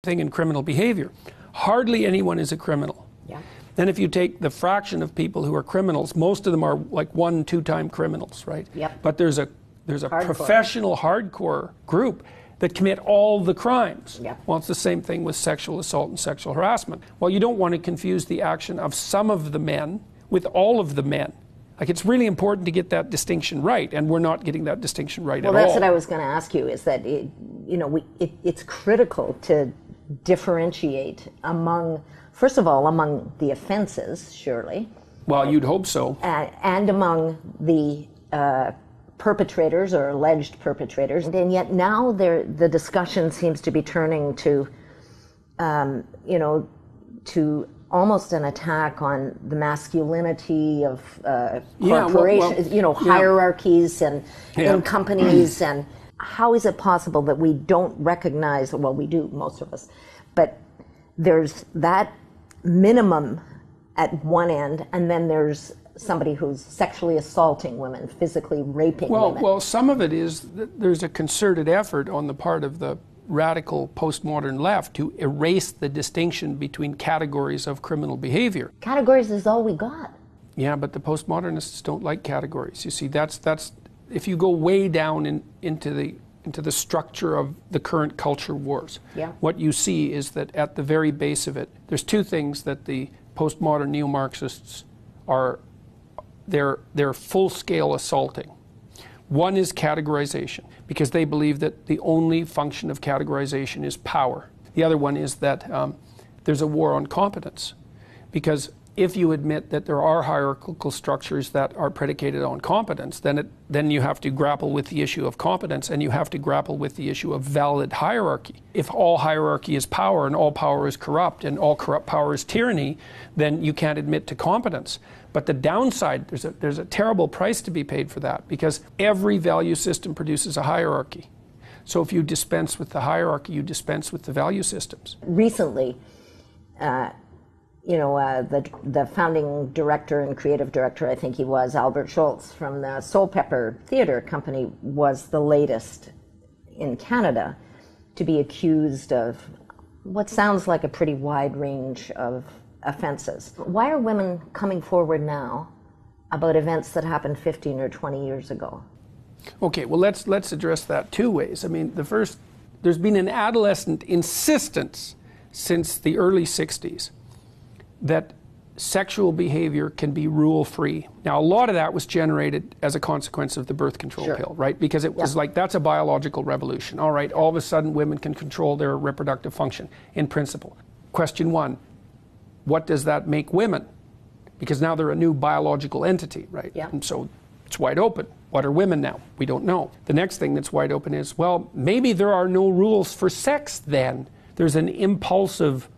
thing in criminal behavior. Hardly anyone is a criminal. Yeah. Then if you take the fraction of people who are criminals, most of them are like 1- and 2-time criminals, right? Yep. But there's a professional hardcore group that commit all the crimes. Yep. Well, it's the same thing with sexual assault and sexual harassment. Well, you don't want to confuse the action of some of the men with all of the men. Like, it's really important to get that distinction right, and we're not getting that distinction right at all. Well, that's what I was going to ask you, is that it's critical to differentiate among, first of all, among the offenses, surely. Well, you'd hope so. And among the perpetrators or alleged perpetrators. And yet now the discussion seems to be turning to, to almost an attack on the masculinity of corporations, hierarchies and in companies. And how is it possible that we don't recognize, well, we do, most of us, but there's that minimum at one end, and then there's somebody who's sexually assaulting women, physically raping women. Well, some of it is that there's a concerted effort on the part of the radical postmodern left to erase the distinction between categories of criminal behavior. Categories is all we got. Yeah, but the postmodernists don't like categories. You see, that's if you go way down into the structure of the current culture wars, what you see is that at the very base of it, there's two things that the postmodern neo-Marxists are, they're full-scale assaulting. One is categorization, because they believe that the only function of categorization is power. The other one is that there's a war on competence, because if you admit that there are hierarchical structures that are predicated on competence, then you have to grapple with the issue of competence, and you have to grapple with the issue of valid hierarchy. If all hierarchy is power, and all power is corrupt, and all corrupt power is tyranny, then you can't admit to competence. But the downside, there's a terrible price to be paid for that, because every value system produces a hierarchy. So if you dispense with the hierarchy, you dispense with the value systems. Recently, the founding director and creative director, I think he was, Albert Schultz from the Soul Pepper Theatre Company, was the latest in Canada to be accused of what sounds like a pretty wide range of offenses. Why are women coming forward now about events that happened 15 or 20 years ago? Okay, well, let's address that two ways. I mean, the first, there's been an adolescent insistence since the early 60s that sexual behavior can be rule-free. Now, a lot of that was generated as a consequence of the birth control pill, right? Because it was like, that's a biological revolution. All right, all of a sudden women can control their reproductive function in principle. Question one, what does that make women? Because now they're a new biological entity, right? Yeah. And so it's wide open. What are women now? We don't know. The next thing that's wide open is, well, maybe there are no rules for sex then. There's an impulsive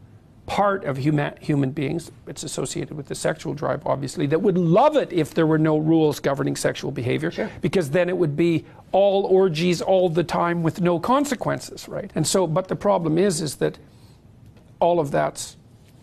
part of human beings, it's associated with the sexual drive, obviously, that would love it if there were no rules governing sexual behavior, because then it would be all orgies all the time with no consequences, right? And so, but the problem is that all of that's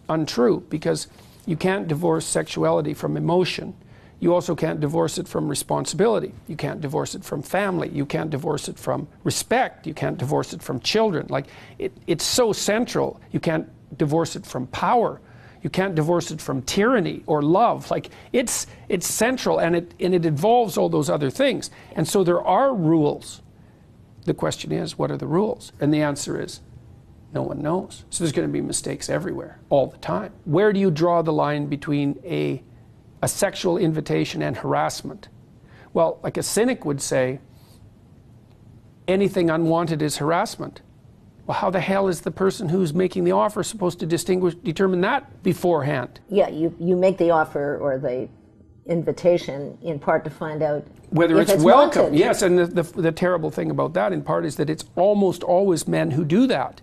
untrue, because you can't divorce sexuality from emotion. You also can't divorce it from responsibility. You can't divorce it from family. You can't divorce it from respect. You can't divorce it from children. Like, it's so central. You can't divorce it from power. You can't divorce it from tyranny or love. Like, it's central, and it involves all those other things. And so there are rules. The question is, what are the rules? And the answer is, no one knows. So there's going to be mistakes everywhere, all the time. Where do you draw the line between a sexual invitation and harassment? Well, like a cynic would say, anything unwanted is harassment. Well, how the hell is the person who's making the offer supposed to determine that beforehand? Yeah, you make the offer or the invitation in part to find out whether if it's welcome. Wanted. Yes, and the terrible thing about that in part is that it's almost always men who do that.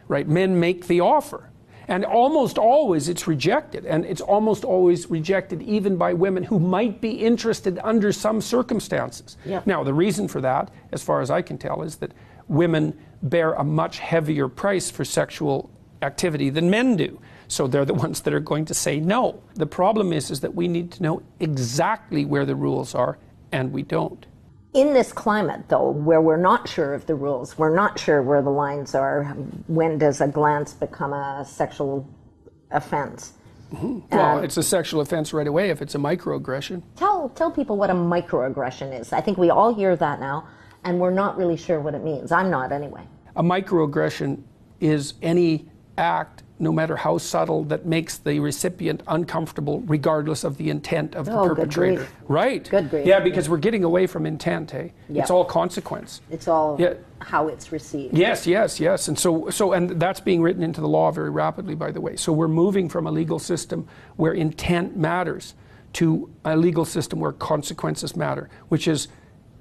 Right? Men make the offer. And almost always it's rejected. And it's almost always rejected even by women who might be interested under some circumstances. Now, the reason for that, as far as I can tell, is that women bear a much heavier price for sexual activity than men do. So they're the ones that are going to say no. The problem is that we need to know exactly where the rules are, and we don't. In this climate, though, where we're not sure of the rules, we're not sure where the lines are, when does a glance become a sexual offense? Well, it's a sexual offense right away if it's a microaggression. Tell people what a microaggression is. I think we all hear that now, and we're not really sure what it means. I'm not, anyway. A microaggression is any act, no matter how subtle, that makes the recipient uncomfortable regardless of the intent of the perpetrator. Good grief. Right. Good grief. Yeah, because we're getting away from intent, eh? Yep. It's all consequence. It's all how it's received. Yes. And and that's being written into the law very rapidly, by the way. So we're moving from a legal system where intent matters to a legal system where consequences matter, which is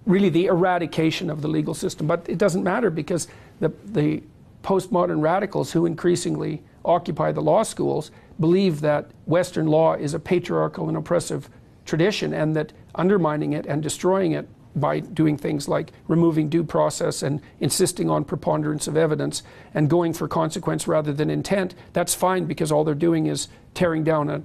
really the eradication of the legal system. But it doesn't matter because the postmodern radicals who increasingly occupy the law schools believe that Western law is a patriarchal and oppressive tradition, and that undermining it and destroying it by doing things like removing due process and insisting on preponderance of evidence and going for consequence rather than intent, that's fine, because all they're doing is tearing down a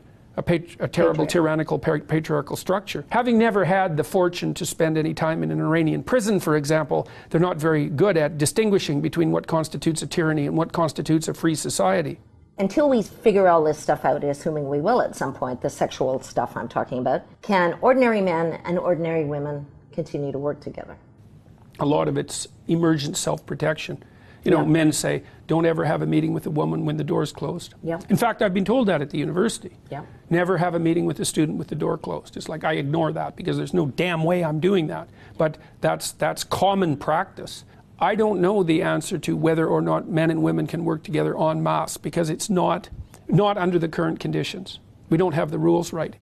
terrible tyrannical patriarchal structure. Having never had the fortune to spend any time in an Iranian prison, for example, they're not very good at distinguishing between what constitutes a tyranny and what constitutes a free society. Until we figure all this stuff out, assuming we will at some point, the sexual stuff I'm talking about, can ordinary men and ordinary women continue to work together? A lot of it's emergent self-protection. You know, men say, don't ever have a meeting with a woman when the door's closed. Yeah. In fact, I've been told that at the university. Yeah. Never have a meeting with a student with the door closed. It's like, I ignore that because there's no damn way I'm doing that. But that's common practice. I don't know the answer to whether or not men and women can work together en masse, because it's not under the current conditions. We don't have the rules right.